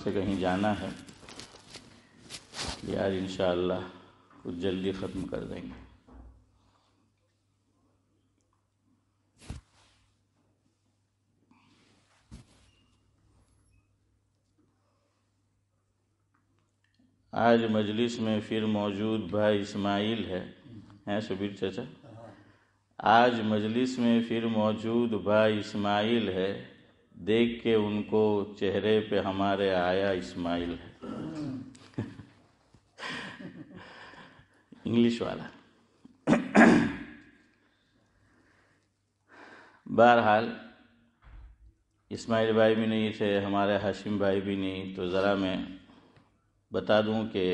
سے کہیں جانا ہے، یار انشاءاللہ کچھ جلدی ختم کر دیں گے۔ آج مجلس میں پھر موجود بھائی اسماعیل ہیں شبیر چچا؟ آج مجلس میں پھر موجود بھائی اسماعیل ہے، دیکھ کے ان کو چہرے پہ ہمارے آیا اسماعیل ہے۔ انگلش والا۔ بہرحال اسماعیل بھائی بھی نہیں تھے، ہمارے ہاشم بھائی بھی نہیں، تو ذرا میں بتا دوں کہ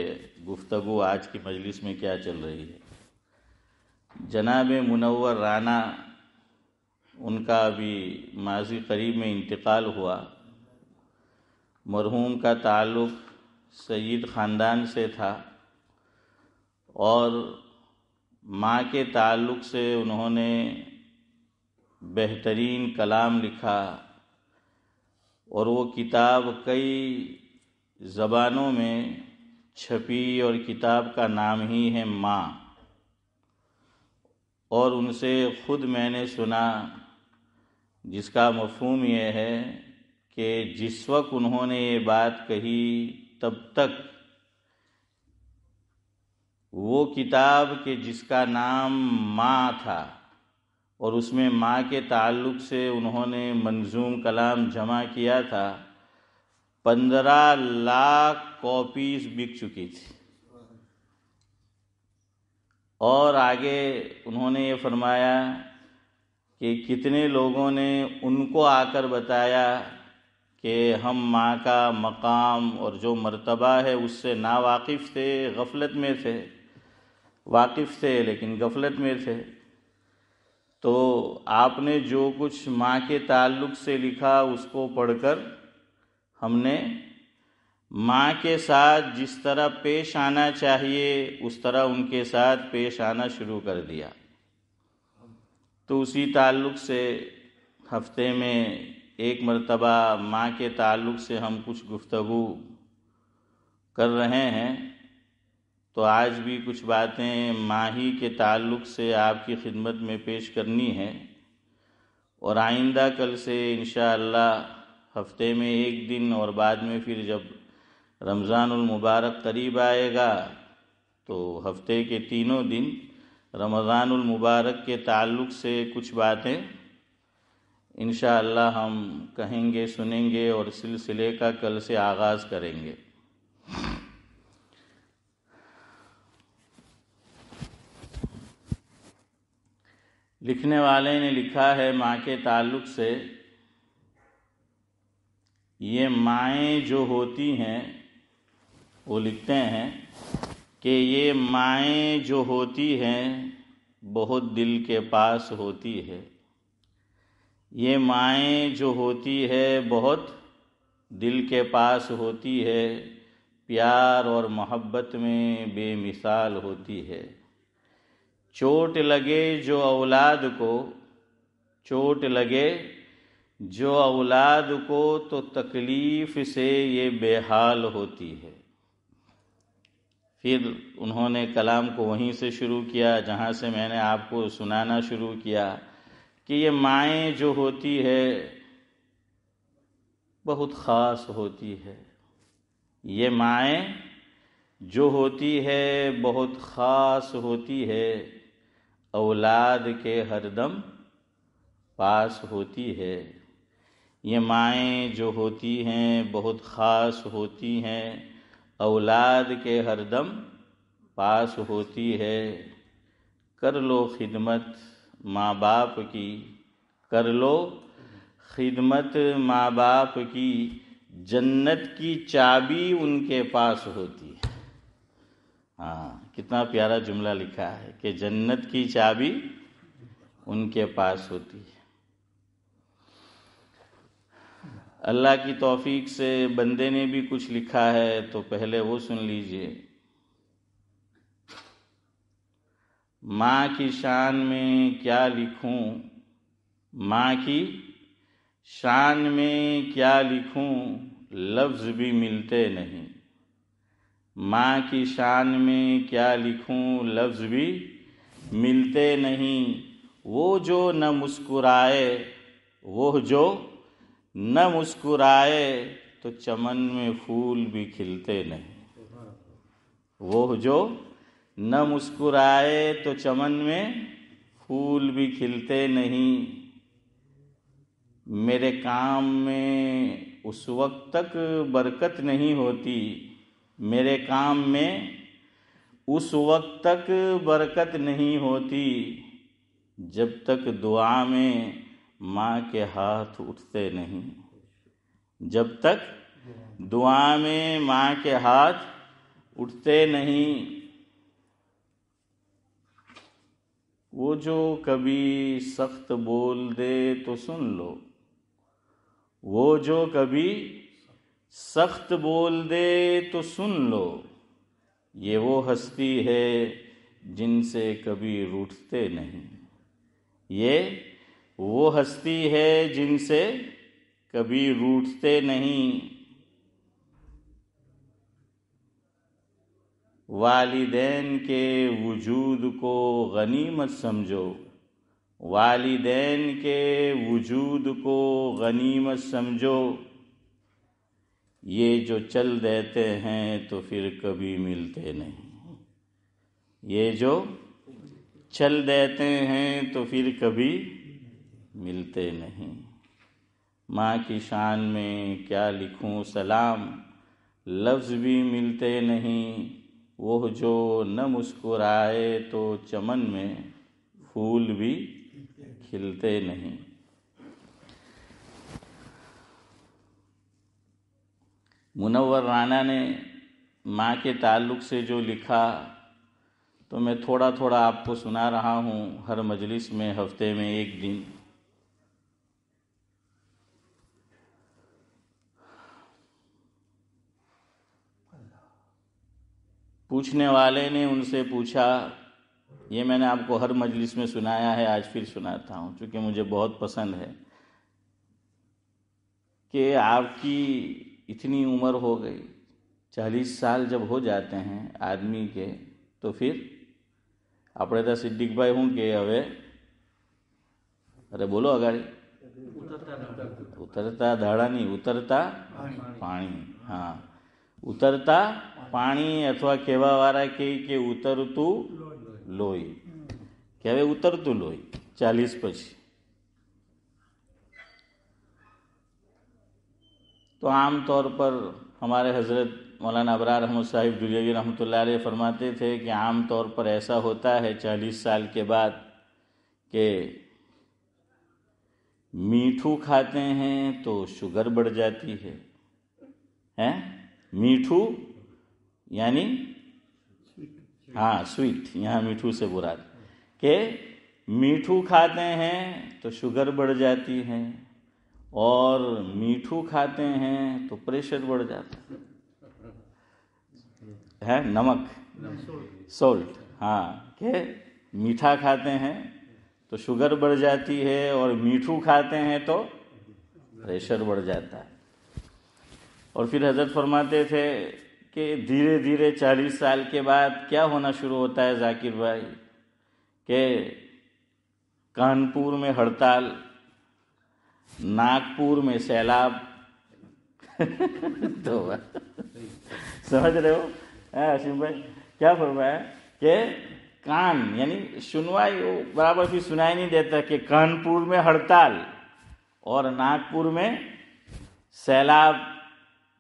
گفتگو آج کی مجلس میں کیا چل رہی ہے۔ جناب منور رانا، ان کا ابھی ماضی قریب میں انتقال ہوا۔ مرحوم کا تعلق سید خاندان سے تھا اور ماں کے تعلق سے انہوں نے بہترین کلام لکھا، اور وہ کتاب کئی زبانوں میں چھپی، اور کتاب کا نام ہی ہے ماں۔ اور ان سے خود میں نے سنا، جس کا مفہوم یہ ہے کہ جس وقت انہوں نے یہ بات کہی تب تک وہ کتاب کہ جس کا نام ماں تھا اور اس میں ماں کے تعلق سے انہوں نے منظوم کلام جمع کیا تھا، 15 لاکھ کاپیز بک چکی تھی۔ اور آگے انہوں نے یہ فرمایا کہ کتنے لوگوں نے ان کو آ کر بتایا کہ ہم ماں کا مقام اور جو مرتبہ ہے اس سے ناواقف تھے، غفلت میں تھے، واقف تھے لیکن غفلت میں تھے۔ تو آپ نے جو کچھ ماں کے تعلق سے لکھا اس کو پڑھ کر ہم نے ماں کے ساتھ جس طرح پیش آنا چاہیے اس طرح ان کے ساتھ پیش آنا شروع کر دیا۔ تو اسی تعلق سے ہفتے میں ایک مرتبہ ماں کے تعلق سے ہم کچھ گفتگو کر رہے ہیں، تو آج بھی کچھ باتیں ماں ہی کے تعلق سے آپ کی خدمت میں پیش کرنی ہے، اور آئندہ کل سے انشاءاللہ ہفتے میں ایک دن، اور بعد میں پھر جب رمضان المبارک قریب آئے گا تو ہفتے کے تینوں دن رمضان المبارک کے تعلق سے کچھ باتیں انشاءاللہ ہم کہیں گے، سنیں گے، اور سلسلے کا کل سے آغاز کریں گے۔ لکھنے والے نے لکھا ہے ماں کے تعلق سے، یہ مائیں جو ہوتی ہیں، وہ لکھتے ہیں کہ یہ مائیں جو ہوتی ہیں بہت دل کے پاس ہوتی ہے، یہ مائیں جو ہوتی ہے بہت دل کے پاس ہوتی ہے، پیار اور محبت میں بے مثال ہوتی ہے۔ چوٹ لگے جو اولاد کو، چوٹ لگے جو اولاد کو، تو تکلیف سے یہ بے حال ہوتی ہے۔ پھر انہوں نے کلام کو وہیں سے شروع کیا جہاں سے میں نے آپ کو سنانا شروع کیا کہ یہ مائیں جو ہوتی ہے بہت خاص ہوتی ہے، یہ مائیں جو ہوتی ہے بہت خاص ہوتی ہے، اولاد کے ہر دم پاس ہوتی ہے۔ یہ مائیں جو ہوتی ہیں بہت خاص ہوتی ہیں، اولاد کے ہر دم پاس ہوتی ہے۔ کر لو خدمت ماں باپ کی، کر لو خدمت ماں باپ کی، جنت کی چابی ان کے پاس ہوتی ہے۔ ہاں، کتنا پیارا جملہ لکھا ہے کہ جنت کی چابی ان کے پاس ہوتی ہے۔ اللہ کی توفیق سے بندے نے بھی کچھ لکھا ہے تو پہلے وہ سن لیجئے۔ ماں کی شان میں کیا لکھوں، ماں کی شان میں کیا لکھوں، لفظ بھی ملتے نہیں، ماں کی شان میں کیا لکھوں لفظ بھی ملتے نہیں، وہ جو نہ مسکرائے، وہ جو نہ مسکرائے تو چمن میں پھول بھی کھلتے نہیں، وہ جو نہ مسکرائے تو چمن میں پھول بھی کھلتے نہیں، میرے کام میں اس وقت تک برکت نہیں ہوتی، میرے کام میں اس وقت تک برکت نہیں ہوتی، جب تک دعا میں ماں کے ہاتھ اٹھتے نہیں، جب تک دعا میں ماں کے ہاتھ اٹھتے نہیں، وہ جو کبھی سخت بول دے تو سن لو، وہ جو کبھی سخت بول دے تو سن لو، یہ وہ ہستی ہے جن سے کبھی روٹھتے نہیں، یہ وہ ہستی ہے جن سے کبھی روٹھتے نہیں، والدین کے وجود کو غنیمت سمجھو، والدین کے وجود کو غنیمت سمجھو، یہ جو چل دیتے ہیں تو پھر کبھی ملتے نہیں، یہ جو چل دیتے ہیں تو پھر کبھی ملتے نہیں، ماں کی شان میں کیا لکھوں سلام، لفظ بھی ملتے نہیں، وہ جو نہ مسکرائے تو چمن میں پھول بھی کھلتے نہیں۔ منور رانا نے ماں کے تعلق سے جو لکھا تو میں تھوڑا تھوڑا آپ کو سنا رہا ہوں، ہر مجلس میں ہفتے میں ایک دن۔ پوچھنے والے نے ان سے پوچھا، یہ میں نے آپ کو ہر مجلس میں سنایا ہے، آج پھر سناتا ہوں چونکہ مجھے بہت پسند ہے، کہ آپ کی اتنی عمر ہو گئی، 40 سال جب ہو جاتے ہیں آدمی کے تو پھر આપણે તો સિદ્દીકભાઈ શું કહે હવે અરે બોલો અગાડી ઉતરતા દાડા નહીં ઉતરતા પાણી હા ઉતરતા પાણી અથવા કહેવાવાળા કહે કે ઉતરતું લોહી કે હવે ઉતરતું લોહી 40 પછી تو عام طور پر ہمارے حضرت مولانا ابرار احمد صاحب دریاوی رحمۃ اللہ علیہ فرماتے تھے کہ عام طور پر ایسا ہوتا ہے 40 سال کے بعد کہ میٹھو کھاتے ہیں تو شوگر بڑھ جاتی ہے، میٹھو یعنی ہاں سویٹ، یہاں میٹھو سے براد کہ میٹھو کھاتے ہیں تو شوگر بڑھ جاتی ہے، اور میٹھو کھاتے ہیں تو پریشر بڑھ جاتا ہے، نمک سولٹ، ہاں کہ میٹھا کھاتے ہیں تو شوگر بڑھ جاتی ہے اور میٹھو کھاتے ہیں تو پریشر بڑھ جاتا ہے۔ اور پھر حضرت فرماتے تھے کہ دھیرے دھیرے 40 سال کے بعد کیا ہونا شروع ہوتا ہے ذاکر بھائی، کہ کانپور میں ہڑتال، ناگپور میں سیلاب تو سمجھ رہے ہو حشیم بھائی کیا فرمایا کہ کان یعنی سنوائی برابر بھی سنائی نہیں دیتا، کہ کانپور میں ہڑتال اور ناگپور میں سیلاب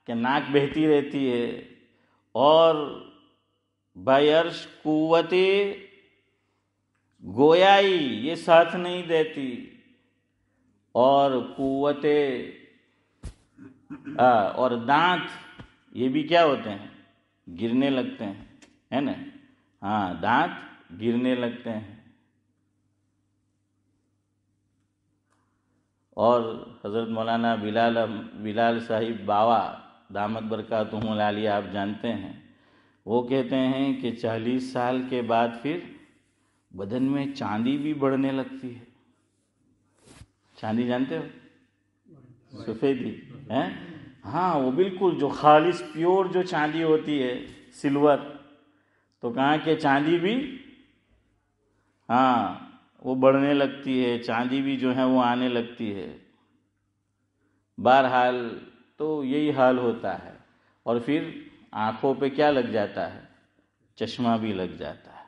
کہ ناک بہتی رہتی ہے، اور بایرش قوت گویائی یہ ساتھ نہیں دیتی، اور قوت اور دانت یہ بھی کیا ہوتے ہیں، گرنے لگتے ہیں، ہے نا، ہاں دانت گرنے لگتے ہیں۔ اور حضرت مولانا بلال صاحب باوا دامت برکاتہم العالیہ آپ جانتے ہیں، وہ کہتے ہیں کہ 40 سال کے بعد پھر بدن میں چاندی بھی بڑھنے لگتی ہے۔ چاندی جانتے ہو، سفیدی ہے، ہاں وہ بالکل جو خالص پیور جو چاندی ہوتی ہے، سلور، تو کہاں کہ چاندی بھی ہاں وہ بڑھنے لگتی ہے، چاندی بھی جو ہے وہ آنے لگتی ہے۔ بہرحال تو یہی حال ہوتا ہے، اور پھر آنکھوں پہ کیا لگ جاتا ہے؟ چشمہ بھی لگ جاتا ہے۔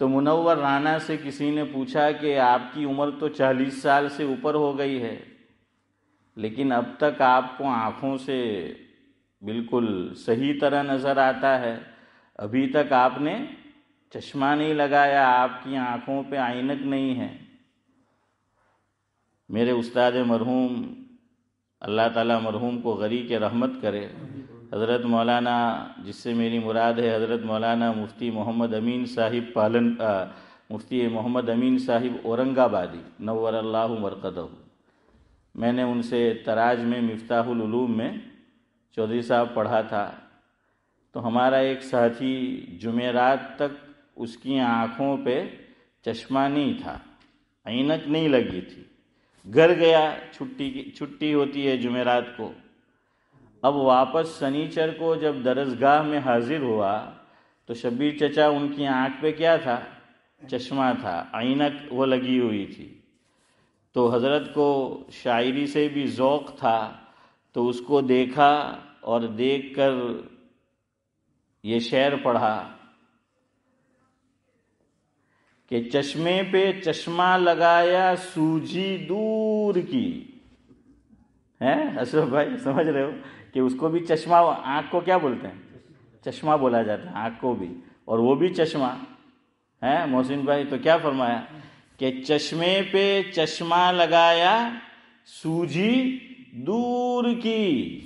تو منور رانا سے کسی نے پوچھا کہ آپ کی عمر تو 40 سال سے اوپر ہو گئی ہے، لیکن اب تک آپ کو آنکھوں سے بالکل صحیح طرح نظر آتا ہے، ابھی تک آپ نے چشمہ نہیں لگایا، آپ کی آنکھوں پہ عینک نہیں ہے۔ میرے استاد مرحوم، اللہ تعالیٰ مرحوم کو غری کے رحمت کرے، حضرت مولانا، جس سے میری مراد ہے حضرت مولانا مفتی محمد امین صاحب مفتی محمد امین صاحب اورنگ آبادی نور اللہ مرقدہ، میں نے ان سے تراج میں مفتاح العلوم میں چودھری صاحب پڑھا تھا۔ تو ہمارا ایک ساتھی جمعرات تک اس کی آنکھوں پہ چشمہ نہیں تھا، عینک نہیں لگی تھی، گھر گیا، چھٹی ہوتی ہے جمعرات کو، اب واپس سنیچر کو جب درسگاہ میں حاضر ہوا تو شبیر چچا ان کی آنکھ پہ کیا تھا؟ چشمہ تھا، عینک وہ لگی ہوئی تھی۔ تو حضرت کو شاعری سے بھی ذوق تھا، تو اس کو دیکھا اور دیکھ کر یہ شعر پڑھا کہ چشمے پہ چشمہ لگایا سوجھی دور کی، ہے اشرف بھائی سمجھ رہے ہو کہ اس کو بھی چشمہ، آنکھ کو کیا بولتے ہیں؟ چشمہ بولا جاتا ہے آنکھ کو بھی، اور وہ بھی چشمہ ہے۔ محسن بھائی تو کیا فرمایا کہ چشمے پہ چشمہ لگایا سوجھی دور کی،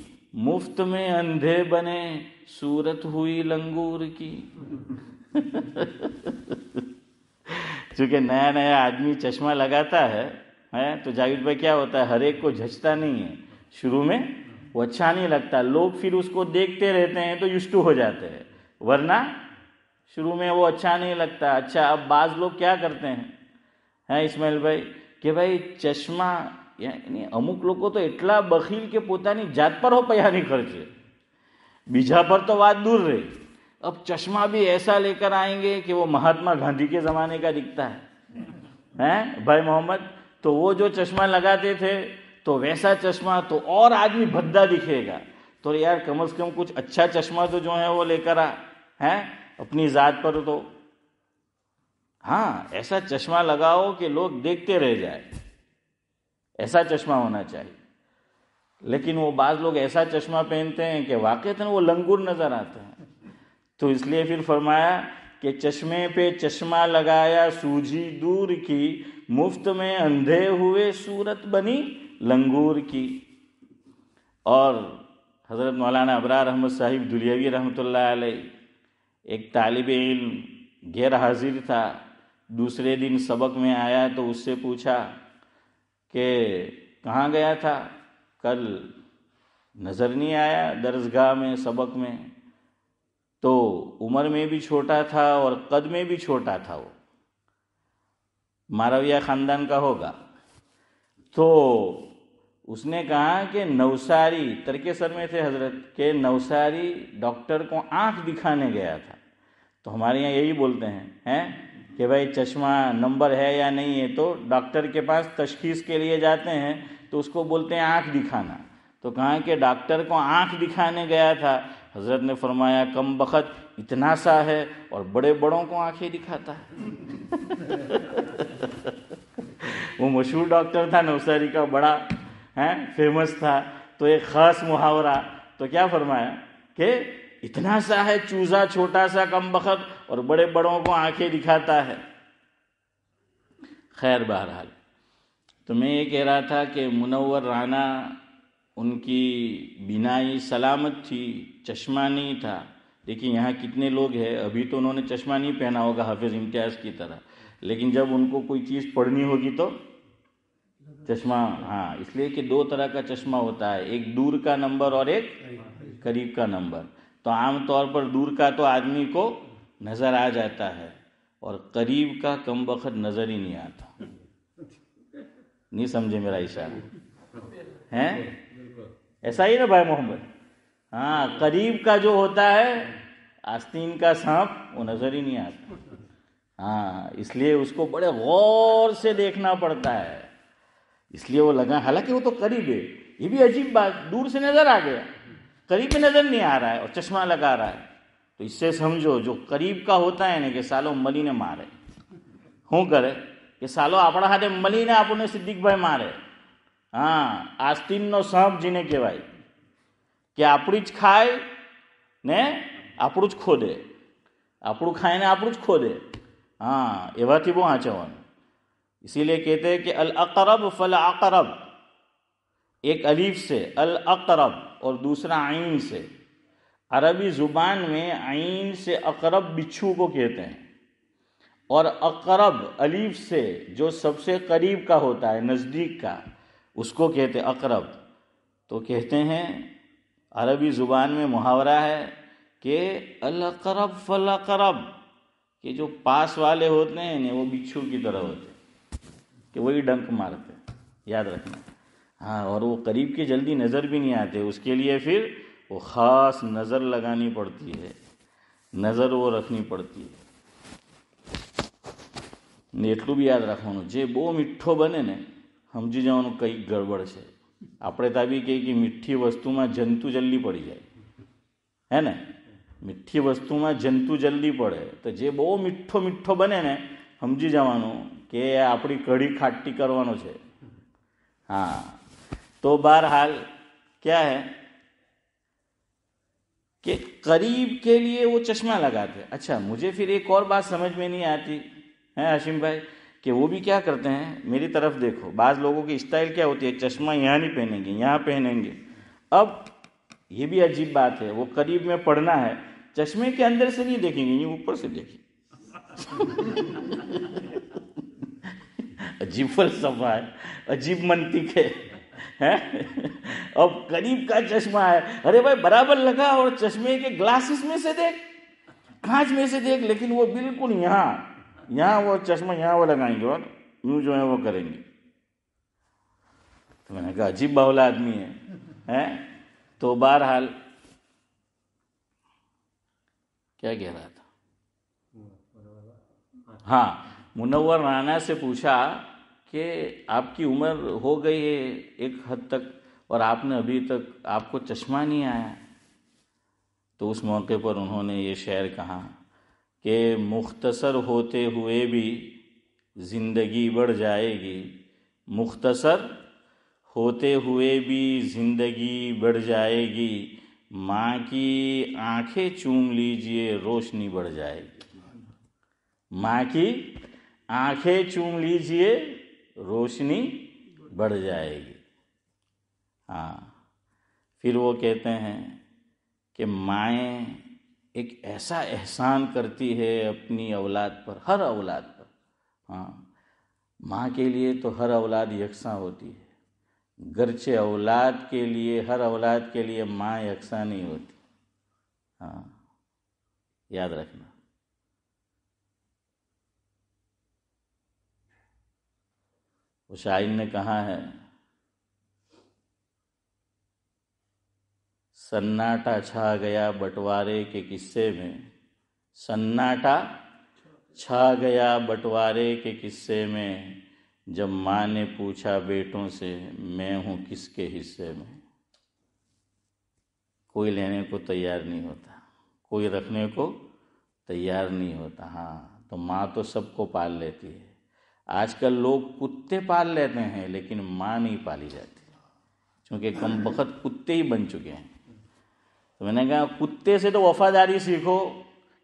مفت میں اندھے بنے صورت ہوئی لنگور کی۔ چونکہ نیا نیا آدمی چشمہ لگاتا ہے تو جاوید بھائی کیا ہوتا ہے، ہر ایک کو جھچتا نہیں ہے، شروع میں وہ اچھا نہیں لگتا، لوگ پھر اس کو دیکھتے رہتے ہیں تو یوزٹو ہو جاتے ہیں، ورنہ شروع میں وہ اچھا نہیں لگتا۔ اچھا اب بعض لوگ کیا کرتے ہیں اسماعیل بھائی کہ بھائی چشمہ، یعنی અમુક લોકો તો એટલા બખીલ કે પોતાની જાત પર હો પૈસા નહીં ખર્ચે, બીજા પર તો વાત દૂર રહી، اب چشمہ بھی ایسا لے کر آئیں گے کہ وہ مہاتما گاندھی کے زمانے کا دکھتا ہے بھائی محمد۔ تو وہ جو چشمہ لگاتے تھے تو ویسا چشمہ تو اور آدمی بھدا دکھے گا، تو یار کم از کم کچھ اچھا چشمہ تو جو ہے وہ لے کر اپنی ذات پر، تو ہاں ایسا چشمہ لگاؤ کہ لوگ دیکھتے رہ جائے، ایسا چشمہ ہونا چاہیے۔ لیکن وہ بعض لوگ ایسا چشمہ پہنتے ہیں کہ واقعتاً وہ لنگور نظر آتے ہیں، تو اس لیے پھر فرمایا کہ چشمے پہ چشمہ لگایا سوجھی دور کی، مفت میں اندھے ہوئے صورت بنی لنگور کی۔ اور حضرت مولانا ابرار احمد صاحب دھلیوی رحمۃ اللہ علیہ، ایک طالب علم غیر حاضر تھا، دوسرے دن سبق میں آیا تو اس سے پوچھا کہ کہاں گیا تھا کل، نظر نہیں آیا درسگاہ میں سبق میں، تو عمر میں بھی چھوٹا تھا اور قد میں بھی چھوٹا تھا، وہ مارویہ خاندان کا ہوگا۔ تو اس نے کہا کہ نوساری، ترکیسر میں تھے حضرت، کہ نوساری ڈاکٹر کو آنکھ دکھانے گیا تھا۔ تو ہمارے یہاں یہی بولتے ہیں کہ بھائی چشمہ نمبر ہے یا نہیں ہے، تو ڈاکٹر کے پاس تشخیص کے لیے جاتے ہیں تو اس کو بولتے ہیں آنکھ دکھانا۔ تو کہا کہ ڈاکٹر کو آنکھ دکھانے گیا تھا، حضرت نے فرمایا کم بخت اتنا سا ہے اور بڑے بڑوں کو آنکھیں دکھاتا ہے۔ وہ مشہور ڈاکٹر تھا نوساری کا، بڑا فیمس تھا، تو ایک خاص محاورہ، تو کیا فرمایا کہ اتنا سا ہے چوزا، چھوٹا سا کم بخت، اور بڑے بڑوں کو آنکھیں دکھاتا ہے۔ خیر بہرحال تو میں یہ کہہ رہا تھا کہ منور رانا ان کی بینائی سلامت تھی، چشمہ نہیں تھا۔ دیکھیں یہاں کتنے لوگ ہیں، ابھی تو انہوں نے چشمہ نہیں پہنا ہوگا حافظ امتیاز کی طرح، لیکن جب ان کو کوئی چیز پڑھنی ہوگی تو چشمہ، ہاں اس لیے کہ دو طرح کا چشمہ ہوتا ہے، ایک دور کا نمبر اور ایک قریب کا نمبر۔ تو عام طور پر دور کا تو آدمی کو نظر آ جاتا ہے، اور قریب کا کم بخت نظر ہی نہیں آتا۔ نہیں سمجھے میرا اشارہ ہیں؟ ایسا ہی نا بھائی محمد؟ ہاں، قریب کا جو ہوتا ہے آستین کا سانپ وہ نظر ہی نہیں آتا. ہاں، اس لیے اس کو بڑے غور سے دیکھنا پڑتا ہے، اس لیے وہ لگا، حالانکہ وہ تو قریب ہے. یہ بھی عجیب بات، دور سے نظر آ گیا، قریب میں نظر نہیں آ رہا ہے اور چشمہ لگا رہا ہے. تو اس سے سمجھو جو قریب کا ہوتا ہے نا کہ سالوں ملی نے مارے ہوں کرے کہ سالوں આપણા હાથે મળીને આપણને સિદ્દીકભાઈ મારે. હા، આસ્તીનનો સાપ જીને કહેવાય કે આપણી જ ખાય ને આપણું જ ખોદે, આપણું ખાય ને આપણું જ ખોદે. ہاں، એવાથી બહુ આંચવાનું. اسی لیے کہتے ہیں کہ الاقرب فالاقرب، ایک الف سے الاقرب اور دوسرا عین سے. عربی زبان میں عین سے اقرب بچھو کو کہتے ہیں، اور اقرب الف سے جو سب سے قریب کا ہوتا ہے، نزدیک کا، اس کو کہتے ہیں اقرب. تو کہتے ہیں عربی زبان میں محاورہ ہے کہ الاقرب فالاقرب، کہ جو پاس والے ہوتے ہیں نا وہ بچھو کی طرح ہوتے ہیں کہ وہی ڈنک مارتے ہیں، یاد رکھنا. ہاں، اور وہ قریب کی جلدی نظر بھی نہیں آتے، اس کے لیے پھر وہ خاص نظر لگانی پڑتی ہے، نظر وہ رکھنی پڑتی ہے. ને એટલું બી યાદ રાખવાનું, જે બહુ મીઠો બને ને સમજી જવાનું કંઈક ગડબડ છે. આપણે ત્યાં બી કહીએ કે મીઠી વસ્તુમાં જંતુ જલ્દી પડી જાય, હે ને? મીઠી વસ્તુમાં જંતુ જલ્દી પડે, તો જે બહુ મીઠો મીઠો બને ને સમજી જવાનું કે આપણી કઢી ખાટી કરવાનો છે. ہاں، تو بہرحال کیا ہے کہ قریب کے لیے وہ چشمہ لگاتے. اچھا، مجھے پھر ایک اور بات سمجھ میں نہیں آتی ہے ہاشم بھائی، کہ وہ بھی کیا کرتے ہیں، میری طرف دیکھو، بعض لوگوں کی اسٹائل کیا ہوتی ہے، چشمہ یہاں نہیں پہنیں گے، یہاں پہنیں گے. اب یہ بھی عجیب بات ہے، وہ قریب میں پڑھنا ہے، چشمے کے اندر سے نہیں دیکھیں گے، یہ اوپر سے دیکھیں. عجیب فلسفہ ہے، عجیب منطق ہے. اب قریب کا چشمہ ہے، ارے بھائی برابر لگا، اور چشمے کے گلاسز میں سے دیکھ، کانچ میں سے دیکھ، لیکن وہ بالکل یہاں وہ چشمہ یہاں وہ لگائیں گے اور یوں جو ہے وہ کریں گے. تو میں نے کہا عجیب باولا آدمی ہے. تو بہرحال کیا کہہ رہا تھا؟ ہاں، منور رانا سے پوچھا کہ آپ کی عمر ہو گئی ہے ایک حد تک اور آپ نے ابھی تک آپ کو چشمہ نہیں آیا. تو اس موقع پر انہوں نے یہ شعر کہا کہ مختصر ہوتے ہوئے بھی زندگی بڑھ جائے گی، مختصر ہوتے ہوئے بھی زندگی بڑھ جائے گی، ماں کی آنکھیں چوم لیجئے روشنی بڑھ جائے گی. ماں کی آنکھیں چوم لیجئے روشنی بڑھ جائے گی. ہاں، پھر وہ کہتے ہیں کہ مائیں ایک ایسا احسان کرتی ہے اپنی اولاد پر، ہر اولاد پر. ہاں، ماں کے لیے تو ہر اولاد یکساں ہوتی ہے، گرچہ اولاد کے لیے، ہر اولاد کے لیے ماں یکساں نہیں ہوتی. ہاں، یاد رکھنا. وہ شاعر نے کہا ہے، سناٹا چھا گیا بٹوارے کے قصے میں، سناٹا چھا گیا بٹوارے کے قصے میں، جب ماں نے پوچھا بیٹوں سے میں ہوں کس کے حصے میں. کوئی لینے کو تیار نہیں ہوتا، کوئی رکھنے کو تیار نہیں ہوتا. ہاں، تو ماں تو سب کو پال لیتی ہے. آج کل لوگ کتے پال لیتے ہیں لیکن ماں نہیں پالی جاتی، چونکہ کم بخت کتے ہی بن چکے ہیں. تو میں نے کہا کتے سے تو وفاداری سیکھو،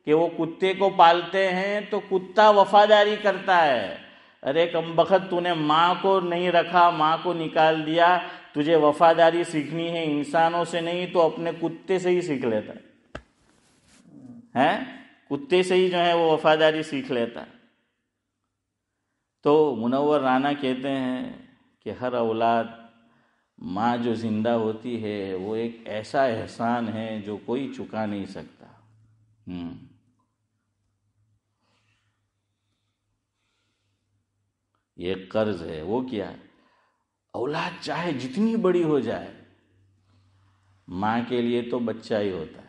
کہ وہ کتے کو پالتے ہیں تو کتا وفاداری کرتا ہے. ارے کم بخت تو نے ماں کو نہیں رکھا، ماں کو نکال دیا، تجھے وفاداری سیکھنی ہے انسانوں سے نہیں تو اپنے کتے سے ہی سیکھ لیتا ہے، کتے سے ہی جو ہے وہ وفاداری سیکھ لیتا. تو منور رانا کہتے ہیں کہ ہر اولاد، ماں جو زندہ ہوتی ہے وہ ایک ایسا احسان ہے جو کوئی چکا نہیں سکتا. یہ قرض ہے. وہ کیا؟ اولاد چاہے جتنی بڑی ہو جائے، ماں کے لیے تو بچہ ہی ہوتا ہے۔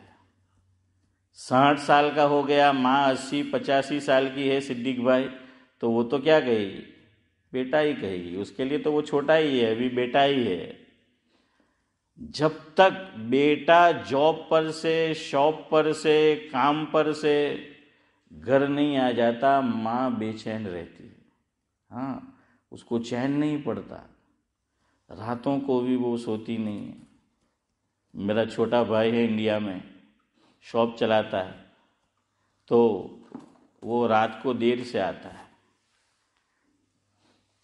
60 سال کا ہو گیا، ماں 80-85 سال کی ہے صدیق بھائی، تو وہ تو کیا کہے گی؟ بیٹا ہی کہے گی، اس کے لیے تو وہ چھوٹا ہی ہے، ابھی بیٹا ہی ہے۔ جب تک بیٹا جاب پر سے، شاپ پر سے، کام پر سے گھر نہیں آ جاتا، ماں بے چین رہتی ہے۔ ہاں، اس کو چین نہیں پڑتا، راتوں کو بھی وہ سوتی نہیں ہے۔ میرا چھوٹا بھائی ہے انڈیا میں، شاپ چلاتا ہے، تو وہ رات کو دیر سے آتا ہے،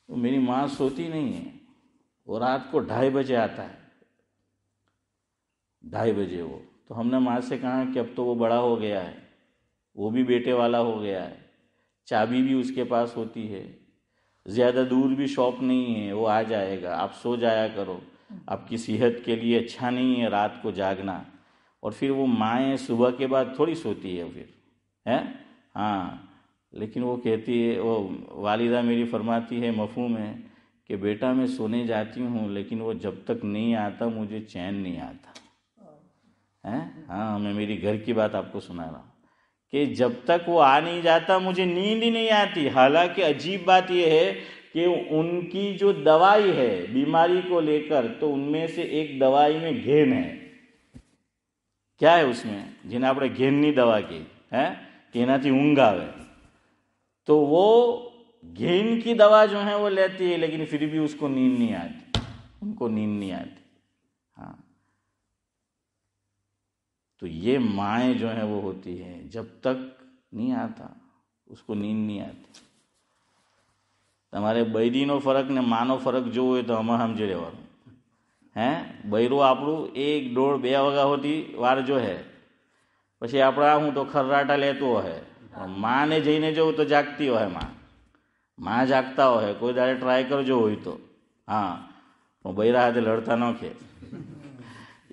تو میری ماں سوتی نہیں ہے، وہ رات کو 2:30 بجے آتا ہے، 2:30 بجے وہ، تو ہم نے ماں سے کہا کہ اب تو وہ بڑا ہو گیا ہے، وہ بھی بیٹے والا ہو گیا ہے، چابی بھی اس کے پاس ہوتی ہے، زیادہ دور بھی شاپ نہیں ہے، وہ آ جائے گا، آپ سو جایا کرو، آپ کی صحت کے لیے اچھا نہیں ہے رات کو جاگنا۔ اور پھر وہ مائیں صبح کے بعد تھوڑی سوتی ہے پھر، ہے ہاں، لیکن وہ کہتی ہے، وہ والدہ میری فرماتی ہے، مفہوم ہے کہ بیٹا میں سونے جاتی ہوں، لیکن وہ جب تک نہیں آتا مجھے چین نہیں آتا۔ ہاں، میں میری گھر کی بات آپ کو سنا رہا ہوں کہ جب تک وہ آ نہیں جاتا مجھے نیند ہی نہیں آتی۔ حالانکہ عجیب بات یہ ہے کہ ان کی جو دوائی ہے بیماری کو لے کر، تو ان میں سے ایک دوائی میں گھین ہے۔ کیا ہے اس میں؟ جنہیں آپ نے گھیننی دوا کی ہے کہ انہاں اونگ آوے، تو وہ گھین کی دوا جو ہے وہ لیتی ہے، لیکن پھر بھی اس کو نیند نہیں آتی، ان کو نیند نہیں آتی۔ ہاں، تو یہ مائیں جو ہیں وہ ہوتی ہیں، جب تک نہیں آتا اس کو نیند نہیں آتی۔ તમારે બૈરીનો ફરક ને માનો ફરક જોવો હોય તો આમાં સમજી લેવાનું। બૈરું આપણું 1-1.5-2 વાગ્યા સુધી વાર જો હે, પછી આપણે હું તો ખર્રાટા લેતું હોય, માને જઈને જોવું તો જાગતી હોય, માં જાગતા હોય, કોઈ દાડે ટ્રાય કરજો હોય તો। હા, બૈરા હાથે લડતા ન કે,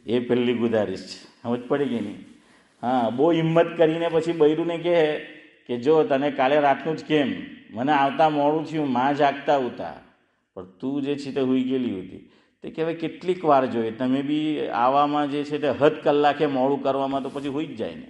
એ પહેલી ગુજારિશ છે, સમજ પડી ગઈ નહીં? હા, બહુ હિંમત કરીને પછી બૈરુંને કહે કે જો તને કાલે રાતનું જ કેમ, મને આવતા મોડું થયું, માં જાગતા હતા, પણ તું જે છે તે હુઈ ગયેલી હતી। તે કહેવાય કેટલીક વાર જોઈએ, તમે બી આવવામાં જે છે તે હદ કલાકે મોડું કરવામાં તો પછી હુઈ જ જાય ને।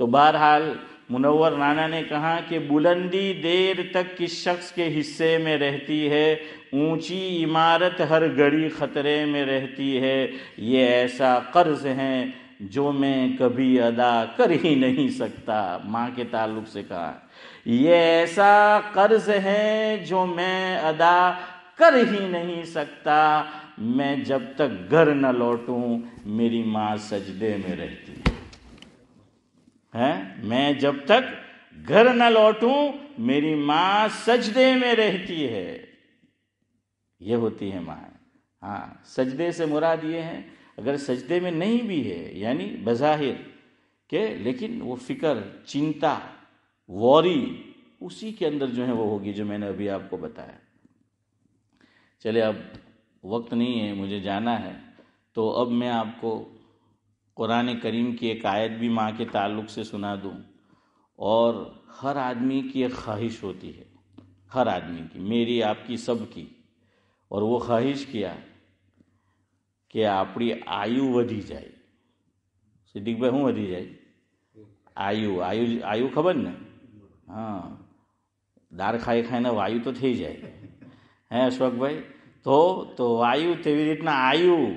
تو بہرحال منور رانا نے کہا کہ بلندی دیر تک کس شخص کے حصے میں رہتی ہے، اونچی عمارت ہر گھڑی خطرے میں رہتی ہے، یہ ایسا قرض ہے جو میں کبھی ادا کر ہی نہیں سکتا۔ ماں کے تعلق سے کہا یہ ایسا قرض ہے جو میں ادا کر ہی نہیں سکتا، میں جب تک گھر نہ لوٹوں میری ماں سجدے میں رہتی ہے، میں جب تک گھر نہ لوٹوں میری ماں سجدے میں رہتی ہے۔ یہ ہوتی ہے ماں۔ ہاں، سجدے سے مراد یہ ہے اگر سجدے میں نہیں بھی ہے، یعنی بظاہر کہ لیکن وہ فکر، چنتا، ووری اسی کے اندر جو ہے وہ ہوگی جو میں نے ابھی آپ کو بتایا۔ چلے اب وقت نہیں ہے، مجھے جانا ہے، تو اب میں آپ کو قرآن کریم کی ایک آیت بھی ماں کے تعلق سے سنا دوں۔ اور ہر آدمی کی ایک خواہش ہوتی ہے، ہر آدمی کی، میری، آپ کی، سب کی، اور وہ خواہش کیا کہ આપણી આયુ વધી જાય. સિદ્દીકભાઈ શું વધી જાય? આયુ ખબર ને? હા, દાળ ખાઈ ખાઈને વાયુ તો થઈ જાય, હે અશોકભાઈ? તો વાયુ તેવી રીતના આયુ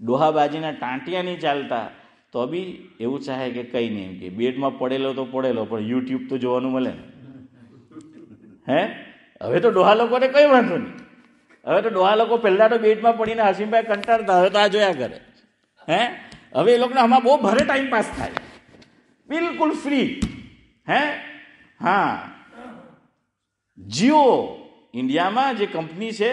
ડોહાબાજીના ટાંટિયા નહીં ચાલતા તો બી એવું ચાહે કે કંઈ નહીં, કે બેડમાં પડેલો તો પડેલો પણ યુટ્યુબ તો જોવાનું મળે ને, હે? હવે તો ડોહા લોકોને કંઈ વાંધો નહીં, હવે તો ડોહા લોકો પહેલાં તો બેડમાં પડીને હસીમભાઈ કંટાળતા, હવે તો આ જોયા કરે, હે? હવે એ લોકોને આમાં બહુ ભારે ટાઈમ પાસ થાય, બિલકુલ ફ્રી, હે? હા, જીઓ ઇન્ડિયામાં જે કંપની છે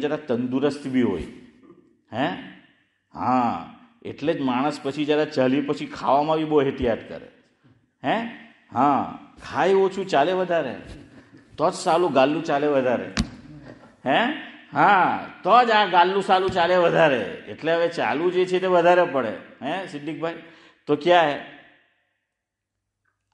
જરા તંદુરસ્ત બી હોય, હે? હા, એટલે જ માણસ પછી જરા ચાલી પછી ખાવામાં બી બહુ એહતિયાત કરે, હે? હા, ખાય ઓછું ચાલે વધારે તો જ સાલું ગાલું ચાલે વધારે, હે? તો જ આ ગાલ્લું સાલું ચાલે વધારે, એટલે હવે ચાલુ જે છે તે વધારે પડે. હે સિદ્દીકભાઈ, તો ક્યાં હે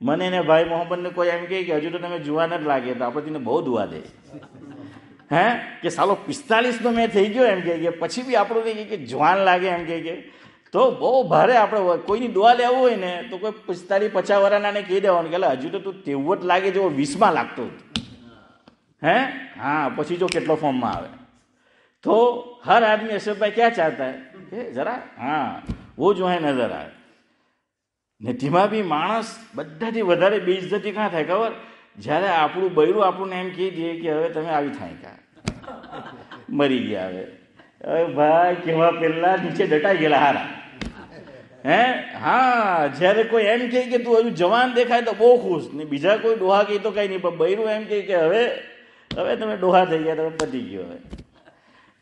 મને ને ભાઈ મોહમ્મદ ને કોઈ એમ કહે કે હજુ તો તમે જુવાન જ લાગે, તો આપણે તેને બહુ દુઆ દે. હે કે સાલો 45 નો મેં થઈ ગયો એમ કે પછી બી આપણું નહીં કે જવાન લાગે એમ કે તો બહુ ભારે. આપણે કોઈની દુઆ લેવું હોય ને તો કોઈ 45-50 વર્ષના કહી દેવાનું કે હજુ તો તું તેવું જ લાગે જેવો 20માં લાગતો. હે હા, પછી જો કેટલો ફોર્મમાં આવે. તો હર આદમી અશરફ ભાઈ ક્યાં ચાહતા હે કે જરા હા વો જો હે નજર આવે. ને તેમાં બી માણસ બધાથી વધારે બેઇજ્જતી ક્યાં થાય ખબર? જ્યારે આપણું બૈરું આપણને એમ કહી દે કે હવે તમે આવી થાય કા મરી ગયા. હવે ભાઈ કેવા પેલા નીચે દટાઈ ગયેલા હારા. હે હા, જ્યારે કોઈ એમ કહે કે તું હજુ જવાન દેખાય તો બહુ ખુશ, ને બીજા કોઈ ડોહા કહે તો કઈ નહીં, પણ બૈરું એમ કહે કે હવે તમે ડોહા થઈ ગયા, તમે પતી ગયો. હવે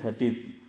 30.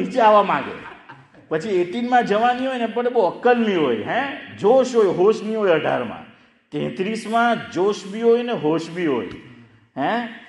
નીચે આવવા માંગે. પછી 18માં જવાની હોય ને પણ બહુ અક્કલની હોય, હે જોશ હોય, હોશ નહીં હોય. 18માં 33માં જોશ બી હોય ને હોશ બી હોય. હે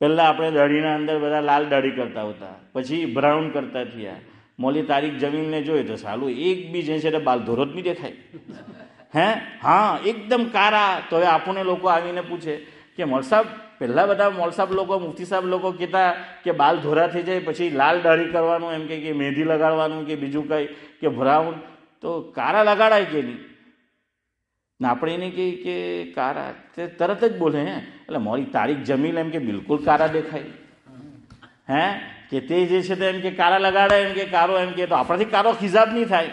પહેલા આપણે દાઢીના અંદર બધા લાલ દાઢી કરતા હતા, પછી બ્રાઉન કરતા થયા. મોલી તારીખ જમીનને જોઈએ તો સાલું એક બી જે છે બાલ ધોરો જ નહીં દેખાય. હે હા એકદમ કારા. તો હવે આપણને લોકો આવીને પૂછે કે મોલ સાહેબ, પહેલાં બધા મોલ સાહેબ લોકો, મુફ્તી સાહેબ લોકો કહેતા કે બાલ ધોરા થઈ જાય પછી લાલ દાઢી કરવાનું, એમ કે મહેંદી લગાડવાનું કે બીજું કંઈ કે બ્રાઉન. તો કારા લગાડાય કે નહીં? ને આપણે એને કહીએ કે કારા, તે તરત જ બોલે હે એટલે મારી તારીખ જમીલ એમ કે બિલકુલ કારા દેખાય. હે કે તે જે છે તે એમ કે કારા લગાડે, એમ કે કારો, એમ કે તો આપણાથી કારો ખિજાબ નહીં થાય.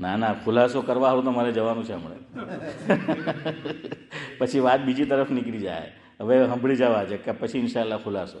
ના ના ખુલાસો કરવા હારું તો મારે જવાનું છે હમણાં. પછી વાત બીજી તરફ નીકળી જાય. હવે સાંભળી જવા છે કે પછી ઇન્શાલ્લાહ ખુલાસો.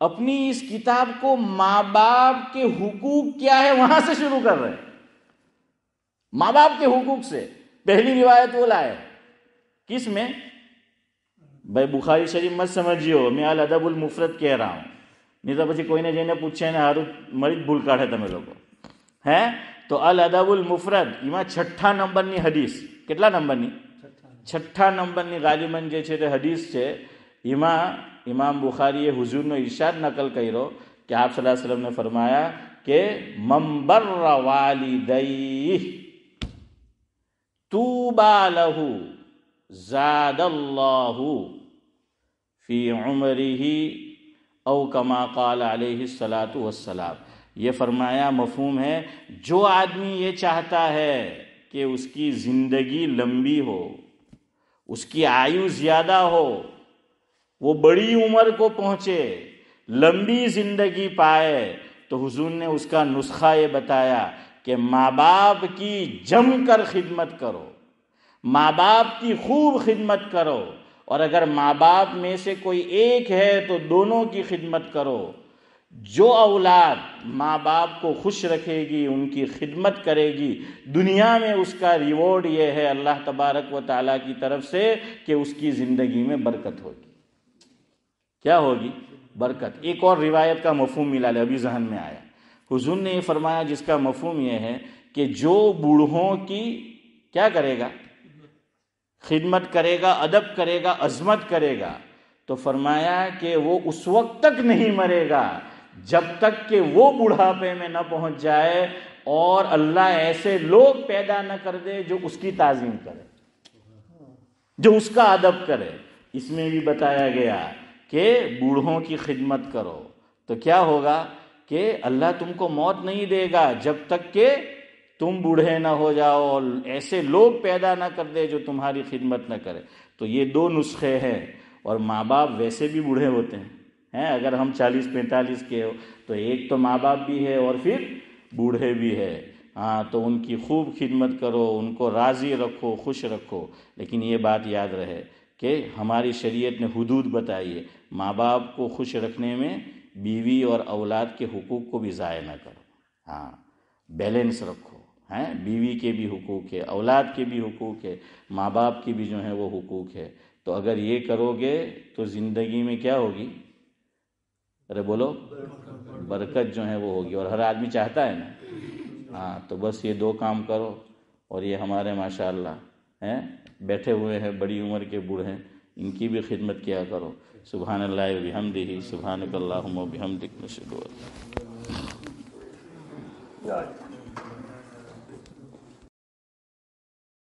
اپنی اس کتاب کو ماں باپ کے حقوق کیا ہے وہاں سے شروع کر رہے ہیں، ماں باپ کے حقوق سے پہلی روایت وہ لائے. کس میں؟ بھائی بخاری شریف مت سمجھیو، میں الادب المفرد کہہ رہا ہوں، نہیں تو પછી કોઈને જઈને પૂછે ને હારું મરી જ ભૂલ કાઢે તમે લોકો હે. તો الادب المفرد એમાં 6 નંબરની હદીસ. કેટલા નંબરની? 6 નંબરની ગાલિબન જે છે તે હદીસ છે. એમાં ઇમામ બુખારીએ હુઝુરનો ઇરશાદ નકલ કર્યો કે આપ સલ્લલ્લાહુ અલૈહિ વસલ્લમ ને ફરમાયા કે મન બર વાલિદૈહ طوبى له زاد الله في عمره او كما قال علیہ الصلاۃ والسلام. یہ فرمایا مفہوم ہے جو آدمی یہ چاہتا ہے کہ اس کی زندگی لمبی ہو، اس کی آیو زیادہ ہو، وہ بڑی عمر کو پہنچے، لمبی زندگی پائے، تو حضور نے اس کا نسخہ یہ بتایا کہ ماں باپ کی جم کر خدمت کرو، ماں باپ کی خوب خدمت کرو، اور اگر ماں باپ میں سے کوئی ایک ہے تو دونوں کی خدمت کرو. جو اولاد ماں باپ کو خوش رکھے گی، ان کی خدمت کرے گی، دنیا میں اس کا ریوارڈ یہ ہے اللہ تبارک و تعالیٰ کی طرف سے کہ اس کی زندگی میں برکت ہوگی. کیا ہوگی؟ برکت. ایک اور روایت کا مفہوم ملا لے، ابھی ذہن میں آیا. حضور نے یہ فرمایا جس کا مفہوم یہ ہے کہ جو بوڑھوں کی کیا کرے گا؟ خدمت کرے گا، ادب کرے گا، عظمت کرے گا، تو فرمایا کہ وہ اس وقت تک نہیں مرے گا جب تک کہ وہ بڑھاپے میں نہ پہنچ جائے اور اللہ ایسے لوگ پیدا نہ کر دے جو اس کی تعظیم کرے، جو اس کا ادب کرے. اس میں بھی بتایا گیا کہ بوڑھوں کی خدمت کرو تو کیا ہوگا کہ اللہ تم کو موت نہیں دے گا جب تک کہ تم بوڑھے نہ ہو جاؤ اور ایسے لوگ پیدا نہ کر دے جو تمہاری خدمت نہ کرے. تو یہ 2 نسخے ہیں. اور ماں باپ ویسے بھی بوڑھے ہوتے ہیں، اگر ہم 40-45 کے ہو تو ایک تو ماں باپ بھی ہے اور پھر بوڑھے بھی ہے. تو ان کی خوب خدمت کرو، ان کو راضی رکھو، خوش رکھو. لیکن یہ بات یاد رہے کہ ہماری شریعت نے حدود بتائی ہے، ماں باپ کو خوش رکھنے میں بیوی اور اولاد کے حقوق کو بھی ضائع نہ کرو. بیلنس رکھو. بیوی کے بھی حقوق ہے، اولاد کے بھی حقوق ہے، ماں باپ کی بھی جو ہے وہ حقوق ہے. تو اگر یہ کرو گے تو زندگی میں کیا ہوگی؟ ارے بولو، برکت جو ہے وہ ہوگی. اور ہر آدمی چاہتا ہے نا. تو بس یہ 2 کام کرو. اور یہ ہمارے ماشاءاللہ بیٹھے ہوئے ہیں بڑی عمر کے بوڑھے، ان کی بھی خدمت کیا کرو. سبحان اللہ و بحمدہ، سبحانک اللہم و بحمدک، نشہد ان لا الہ الا انت